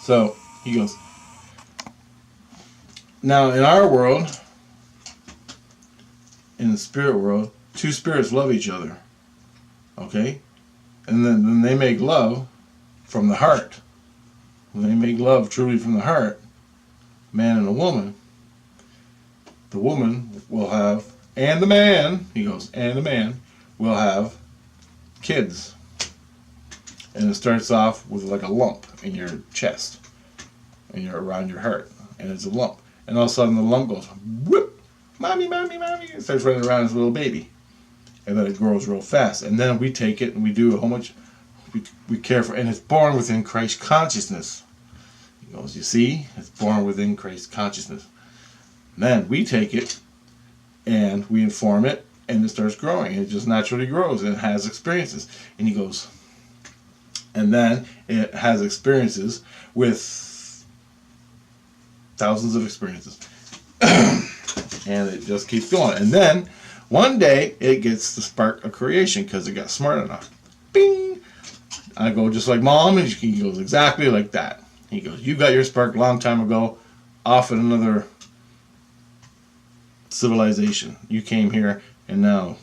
So he goes, now in our world, in the spirit world, two spirits love each other. Okay? And then they make love from the heart. When they make love truly from the heart, man and a woman, the woman will have, and the man, he goes, and the man will have kids. And it starts off with like a lump in your chest and you're around your heart, and it's a lump. And all of a sudden the lump goes, whoop, mommy, mommy, mommy. It starts running around as a little baby. And then it grows real fast. And then we take it and we do a whole bunch, we care for, and it's born within Christ consciousness. He goes, you see, it's born within Christ consciousness. And then we take it and we inform it, and it starts growing. It just naturally grows and it has experiences. And he goes, and then it has experiences with thousands of experiences. And it just keeps going. And then one day it gets the spark of creation because it got smart enough. Bing! I go, just like mom, and he goes, exactly like that. He goes, you got your spark a long time ago off in another civilization. You came here and now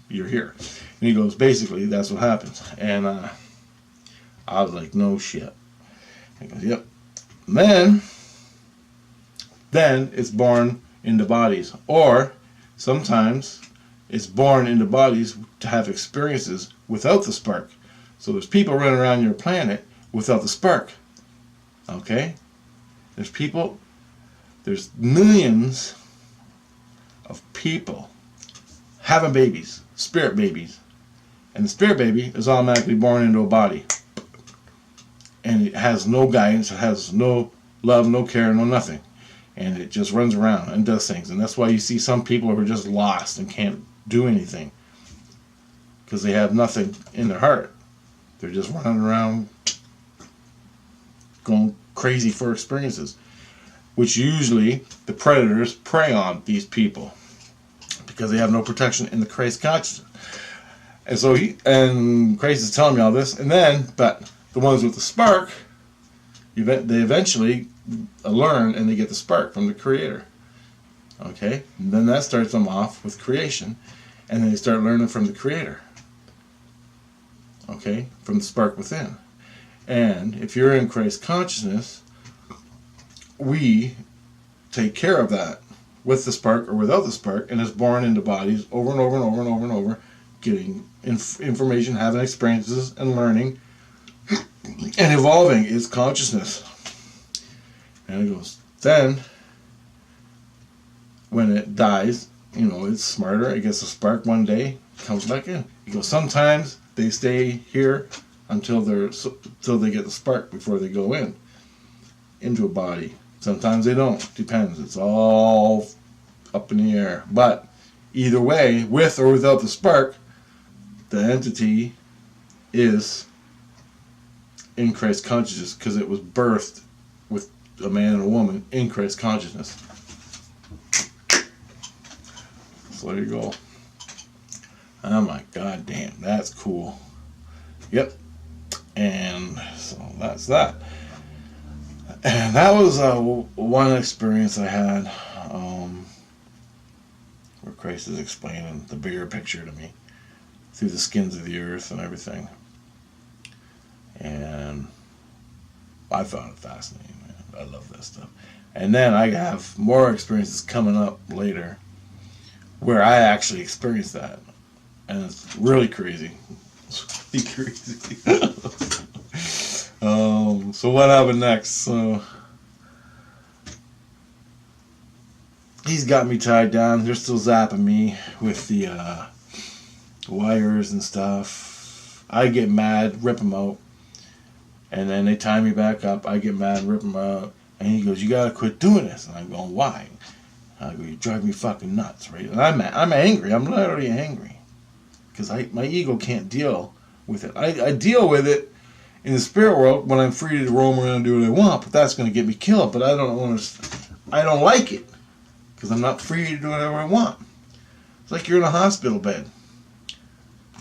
you're here. And he goes, basically that's what happens. And I was like, no shit. He goes, yep. And then it's born into bodies, or sometimes it's born into bodies to have experiences without the spark. So there's people running around your planet without the spark. Okay? There's millions of people having babies, spirit babies. And the spirit baby is automatically born into a body. And it has no guidance, it has no love, no care, no nothing. And it just runs around and does things. And that's why you see some people who are just lost and can't do anything. Because they have nothing in their heart. They're just running around going crazy for experiences. Which usually the predators prey on these people. Because they have no protection in the Christ consciousness. And so Christ is telling me all this. And then, but the ones with the spark, they eventually learn and they get the spark from the Creator. Okay? And then that starts them off with creation. And then they start learning from the Creator. Okay? From the spark within. And if you're in Christ consciousness, we take care of that with the spark or without the spark, and it's born into bodies over and over and over and over and over, getting information, having experiences, and learning, and evolving its consciousness. And it goes, then, when it dies, it's smarter, it gets a spark one day, comes back in. He goes, sometimes they stay here until they get the spark before they go into a body. Sometimes they don't. Depends. It's all up in the air. But either way, with or without the spark, the entity is in Christ consciousness because it was birthed with a man and a woman in Christ consciousness. So there you go. Oh my god damn, that's cool. Yep. And so that's that. And that was one experience I had where Christ is explaining the bigger picture to me through the skins of the earth and everything. And I found it fascinating, man. I love that stuff. And then I have more experiences coming up later where I actually experienced that. And it's really crazy. It's really crazy. So what happened next? So he's got me tied down. They're still zapping me with the wires and stuff. I get mad, rip them out. And then they tie me back up. I get mad, rip them out. And he goes, you gotta quit doing this. And I'm going, why? I go, you drive me fucking nuts, right? And I'm angry. I'm literally angry. Because my ego can't deal with it. I deal with it in the spirit world when I'm free to roam around and do what I want, but that's going to get me killed. But I don't like it because I'm not free to do whatever I want. It's like you're in a hospital bed,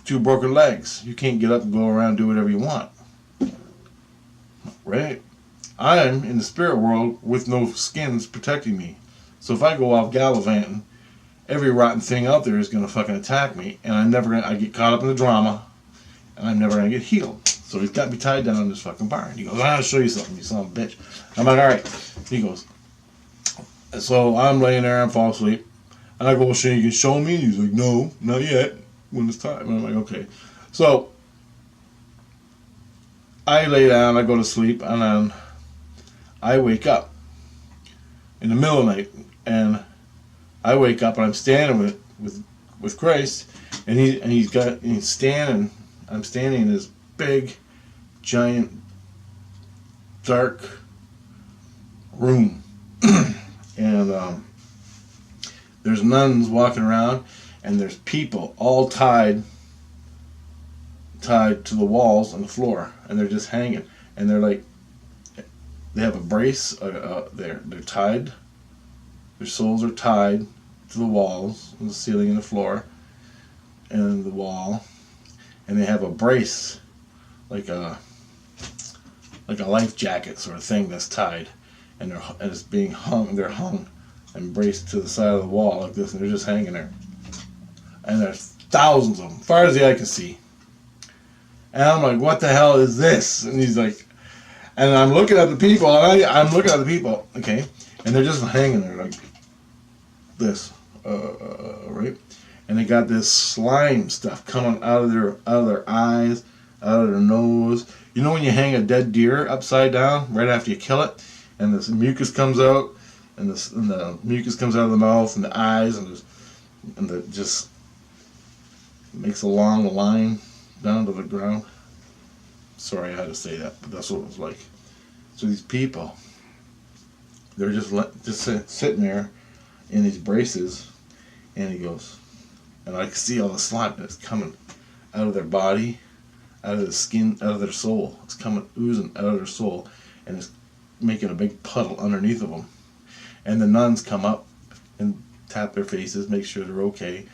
2 broken legs. You can't get up and go around and do whatever you want, right? I'm in the spirit world with no skins protecting me. So if I go off gallivanting, every rotten thing out there is going to fucking attack me, and I get caught up in the drama, and I'm never going to get healed. So he's got me tied down in this fucking barn. He goes, I'll show you something, you son of a bitch. I'm like, all right. He goes, so I'm laying there, I'm falling asleep, and I go, well, Shane, you can show me? And he's like, no, not yet, when it's time. And I'm like, okay. So I lay down, I go to sleep, and then I wake up in the middle of the night, and I wake up and I'm standing with Christ, and he's standing. I'm standing in this big, giant, dark room, and there's nuns walking around, and there's people all tied to the walls on the floor, and they're just hanging, and they're like, they have a brace. They're tied. Their souls are tied to the walls, and the ceiling, and the floor, and the wall, and they have a brace, like a life jacket sort of thing that's tied, and it's being hung. They're hung and braced to the side of the wall like this, and they're just hanging there. And there's thousands of them, far as the eye can see. And I'm like, what the hell is this? And he's like, and I'm looking at the people, and I'm looking at the people, okay, and they're just hanging there like this, right? And they got this slime stuff coming out of their eyes, out of their nose. You know when you hang a dead deer upside down right after you kill it, and this mucus comes out, and the mucus comes out of the mouth and the eyes, and the just makes a long line down to the ground. Sorry I had to say that, but that's what it was like. So these people, they're just sitting there in these braces, and he goes, and I can see all the slime that's coming out of their body, out of the skin, out of their soul. It's coming, oozing out of their soul, and it's making a big puddle underneath of them. And the nuns come up and tap their faces, make sure they're okay,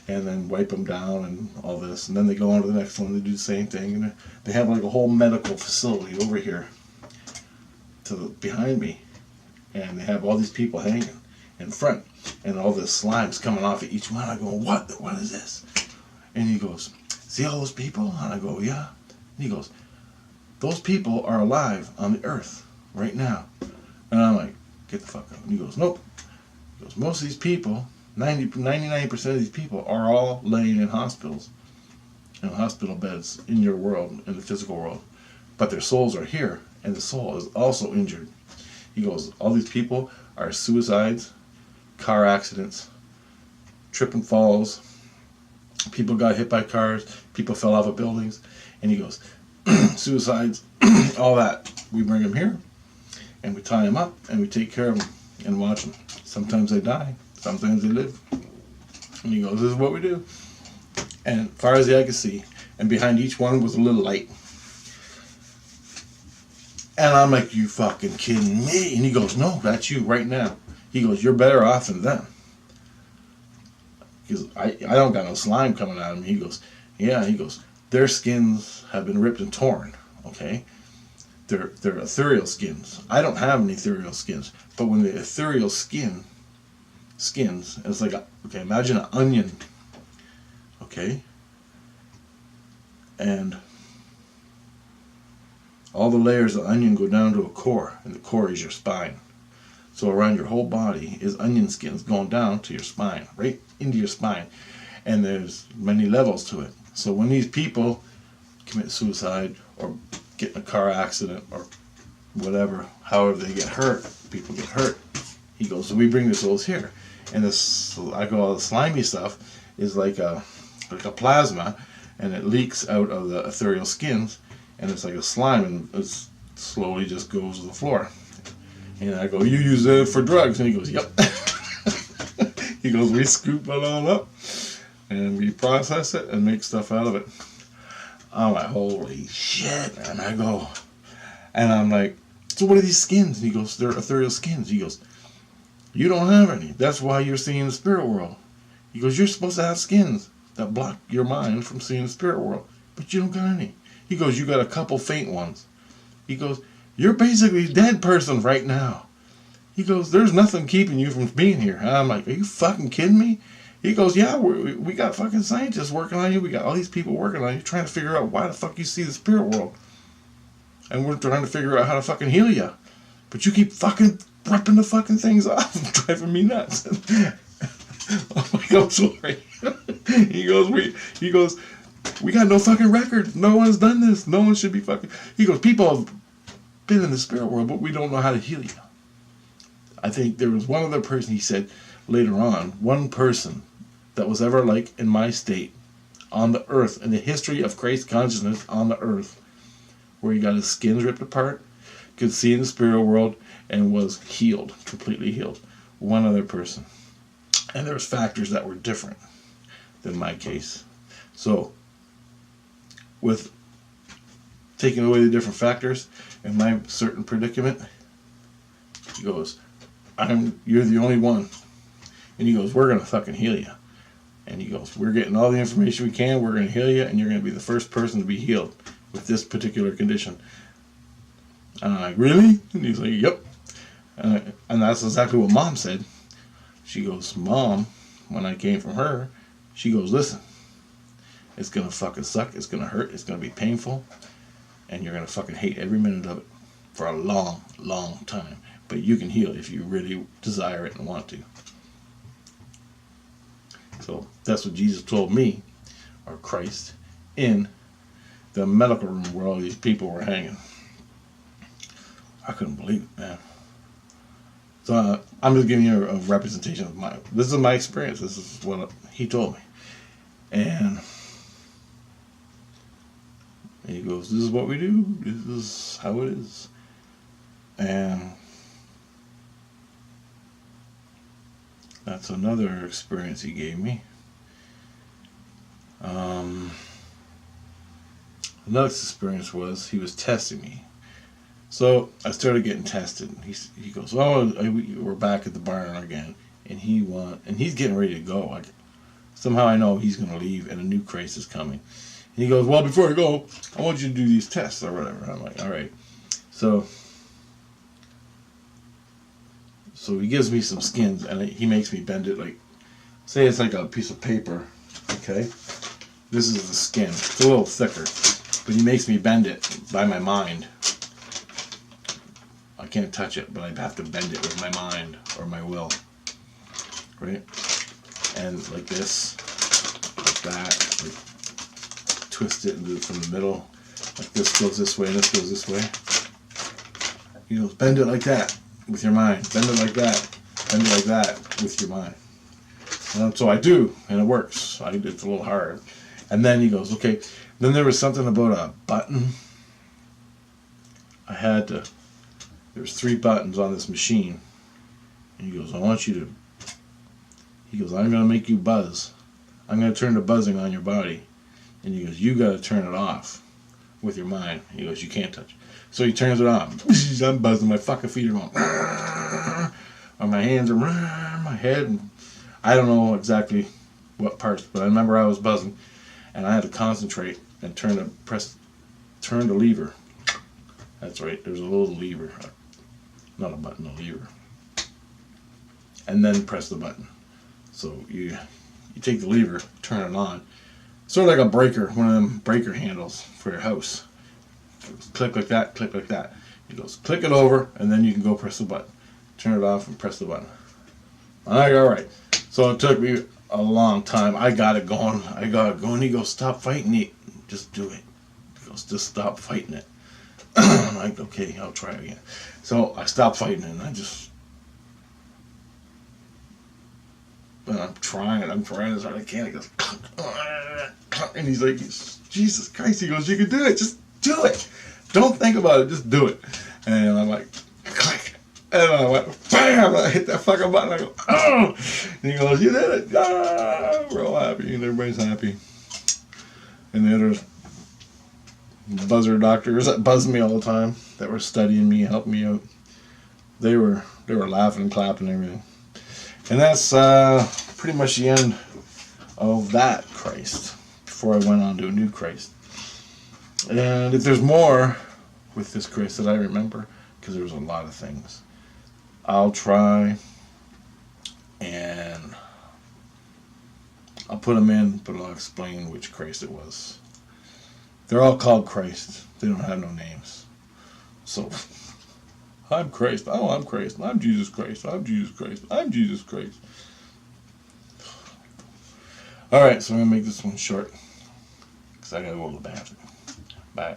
and then wipe them down and all this. And then they go on to the next one, they do the same thing. And they have like a whole medical facility over here behind me. And they have all these people hanging in front, and all this slime's coming off of each one. I go, what is this? And he goes, see all those people? And I go, yeah. And he goes, those people are alive on the earth right now. And I'm like, get the fuck out. And he goes, nope. He goes, most of these people, 99% of these people are all laying in hospitals, in hospital beds in your world, in the physical world. But their souls are here, and the soul is also injured. He goes, all these people are suicides, car accidents, trip and falls, people got hit by cars, people fell off of buildings. And he goes, suicides, all that. We bring them here, and we tie them up, and we take care of them and watch them. Sometimes they die, sometimes they live. And he goes, this is what we do. And as far as the eye could see, and behind each one was a little light. And I'm like, you fucking kidding me? And he goes, no, that's you right now. He goes, you're better off than them. Because I don't got no slime coming out of me. He goes, yeah. He goes, their skins have been ripped and torn, okay? They're ethereal skins. I don't have any ethereal skins. But when the ethereal skins, it's like, okay, imagine an onion, okay? And all the layers of onion go down to a core, and the core is your spine. So around your whole body is onion skins going down to your spine, right into your spine. And there's many levels to it. So when these people commit suicide or get in a car accident or whatever, however they get hurt, people get hurt. He goes, so we bring the souls here. And this, I go, all the slimy stuff is like a plasma, and it leaks out of the ethereal skins, and it's like a slime, and it slowly just goes to the floor. And I go, you use that for drugs? And he goes, yep. He goes, we scoop it all up, and we process it and make stuff out of it. I'm like, holy shit, man. I go, and I'm like, so what are these skins? And he goes, they're ethereal skins. He goes, you don't have any. That's why you're seeing the spirit world. He goes, you're supposed to have skins that block your mind from seeing the spirit world, but you don't got any. He goes, you got a couple faint ones. He goes, You're basically a dead person right now. He goes, there's nothing keeping you from being here. And I'm like, are you fucking kidding me? He goes, yeah, we got fucking scientists working on you. We got all these people working on you trying to figure out why the fuck you see the spirit world. And we're trying to figure out how to fucking heal you. But you keep fucking ripping the fucking things off and driving me nuts. I'm like, I'm sorry. He goes, we got no fucking record. No one's done this. No one should be fucking. He goes, people have been in the spirit world, but we don't know how to heal you. I think there was one other person, he said later on, one person that was ever like in my state on the earth, in the history of Christ consciousness on the earth, where he got his skin ripped apart, could see in the spirit world, and was healed, completely healed. One other person. And there was factors that were different than my case. So, with taking away the different factors in my certain predicament, he goes, you're the only one. And he goes, we're going to fucking heal you. And he goes, we're getting all the information we can, we're going to heal you, and you're going to be the first person to be healed with this particular condition. And I'm like, really? And he's like, yep. And that's exactly what Mom said. She goes, Mom, when I came from her, she goes, listen, it's going to fucking suck, it's going to hurt, it's going to be painful, and you're going to fucking hate every minute of it for a long, long time. But you can heal if you really desire it and want to. So that's what Jesus told me, or Christ, in the medical room where all these people were hanging. I couldn't believe it, man. So I'm just giving you a representation of this is my experience. This is what he told me. And he goes, this is what we do. This is how it is. And that's another experience he gave me. Another experience was he was testing me. So I started getting tested. He goes, oh, we're back at the barn again, and he's getting ready to go. Somehow I know he's going to leave, and a new Christ is coming. And he goes, well, before I go, I want you to do these tests or whatever. And I'm like, all right. So he gives me some skins, and he makes me bend it like, say it's like a piece of paper, okay? This is the skin. It's a little thicker, but he makes me bend it by my mind. I can't touch it, but I have to bend it with my mind or my will, right? And like this, like that, like twist it from the middle. Like this goes this way and this goes this way. You know, bend it like that with your mind. Bend it like that. Bend it like that with your mind. And so I do, and it works. It's a little hard. And then he goes, okay. Then there was something about a button. There's 3 buttons on this machine. And he goes, I'm going to make you buzz. I'm going to turn the buzzing on your body. And he goes, you got to turn it off with your mind. He goes, you can't touch. So he turns it on. I'm buzzing. My fucking feet are going. Or my hands are my head. And I don't know exactly what parts, but I remember I was buzzing. And I had to concentrate and turn the lever. That's right. There's a little lever. Not a button, a lever. And then press the button. So you take the lever, turn it on. Sort of like a breaker, one of them breaker handles for your house. Click like that, click like that. He goes, click it over, and then you can go press the button. Turn it off and press the button. I'm like, all right. So it took me a long time. I got it going. He goes, stop fighting it. Just do it. He goes, just stop fighting it. I'm like, okay, I'll try again. So I stopped fighting it, and I'm trying as hard as I can. He goes, and he's like, Jesus Christ. He goes, you can do it. Just do it. Don't think about it. Just do it. And I'm like, click. And I went, bam. I hit that fucking button. I go, oh. And he goes, you did it. Ah. We're all happy, and everybody's happy. And the other buzzer doctors that buzzed me all the time, that were studying me, helping me out, they were laughing and clapping and everything. And that's pretty much the end of that Christ before I went on to a new Christ. And if there's more, with this Christ that I remember, because there was a lot of things. I'll try and I'll put them in, but I'll explain which Christ it was. They're all called Christ. They don't have no names. So, I'm Christ. Oh, I'm Christ. I'm Jesus Christ. I'm Jesus Christ. I'm Jesus Christ. Alright, so I'm going to make this one short, because I got to go to the bathroom. Bye.